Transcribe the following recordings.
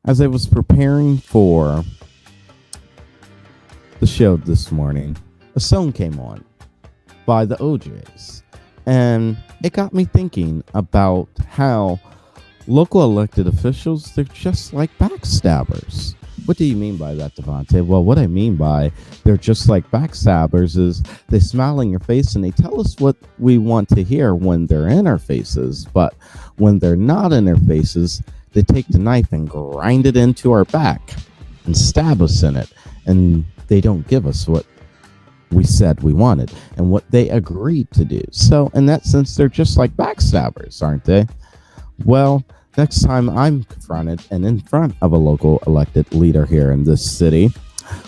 As I was preparing for the show this morning, a song came on by the OJs, and it got me thinking about how local elected officials, they're just like backstabbers. What do you mean by that, Davante? Well, what I mean by they're just like backstabbers is they smile in your face and they tell us what we want to hear when they're in our faces, but when they're not in our faces, they take the knife and grind it into our back and stab us in it, and they don't give us what we said we wanted and what they agreed to do. So in that sense, they're just like backstabbers, aren't they? Well, next time I'm confronted and in front of a local elected leader here in this city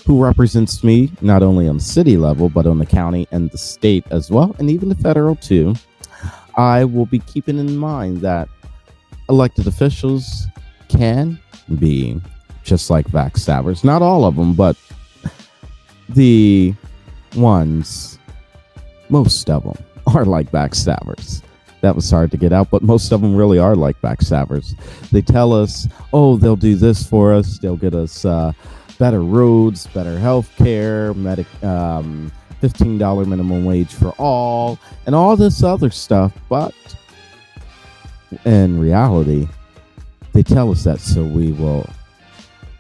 who represents me not only on the city level, but on the county and the state as well, and even the federal too, I will be keeping in mind that elected officials can be just like backstabbers. Not all of them, but the ones, most of them are like backstabbers. That was hard to get out, but most of them really are like backstabbers. They tell us, oh, they'll do this for us. They'll get us better roads, better health care, $15 minimum wage for all, and all this other stuff. But in reality, they tell us that so we will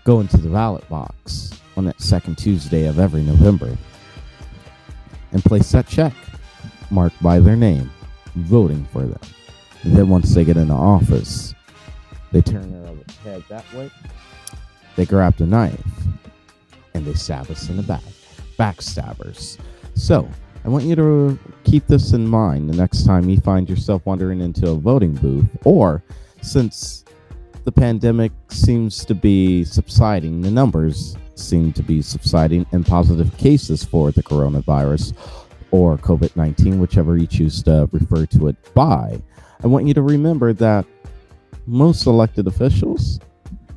go into the ballot box on that second Tuesday of every November and place that check marked by their name, voting for them. And then once they get into office, they turn their head that way, they grab the knife, and they stab us in the back. Backstabbers. So I want you to keep this in mind the next time you find yourself wandering into a voting booth, or since the pandemic seems to be subsiding, the numbers seem to be subsiding in positive cases for the coronavirus or COVID-19, whichever you choose to refer to it by. I want you to remember that most elected officials,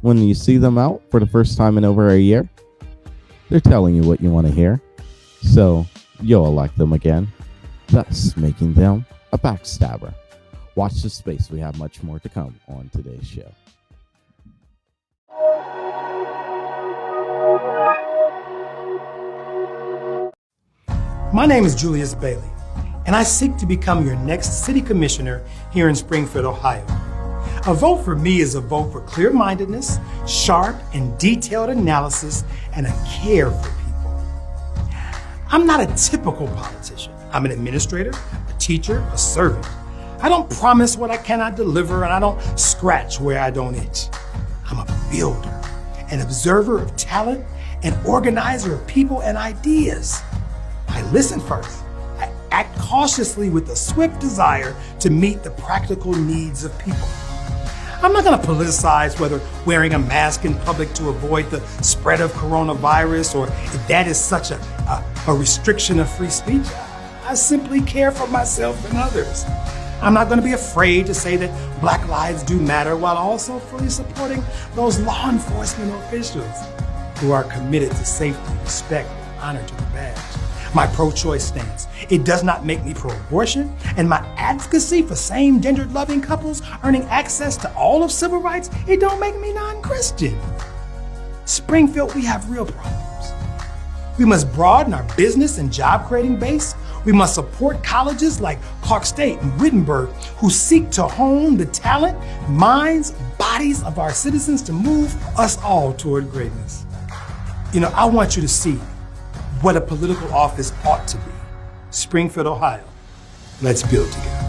when you see them out for the first time in over a year, they're telling you what you want to hear. So you'll elect them again, thus making them a backstabber. Watch this space. We have much more to come on today's show. My name is Julius Bailey, and I seek to become your next city commissioner here in Springfield, Ohio. A vote for me is a vote for clear-mindedness, sharp and detailed analysis, and a care for people. I'm not a typical politician. I'm an administrator, a teacher, a servant. I don't promise what I cannot deliver, and I don't scratch where I don't itch. I'm a builder, an observer of talent, an organizer of people and ideas. I listen first. I act cautiously with a swift desire to meet the practical needs of people. I'm not going to politicize whether wearing a mask in public to avoid the spread of coronavirus or if that is such a restriction of free speech. I simply care for myself and others. I'm not going to be afraid to say that Black lives do matter while also fully supporting those law enforcement officials who are committed to safety, respect, and honor to the badge. My pro-choice stance, it does not make me pro-abortion, and my advocacy for same-gendered loving couples earning access to all of civil rights, it don't make me non-Christian. Springfield, we have real problems. We must broaden our business and job-creating base. We must support colleges like Clark State and Wittenberg who seek to hone the talent, minds, bodies of our citizens to move us all toward greatness. You know, I want you to see what a political office ought to be. Springfield, Ohio. Let's build together.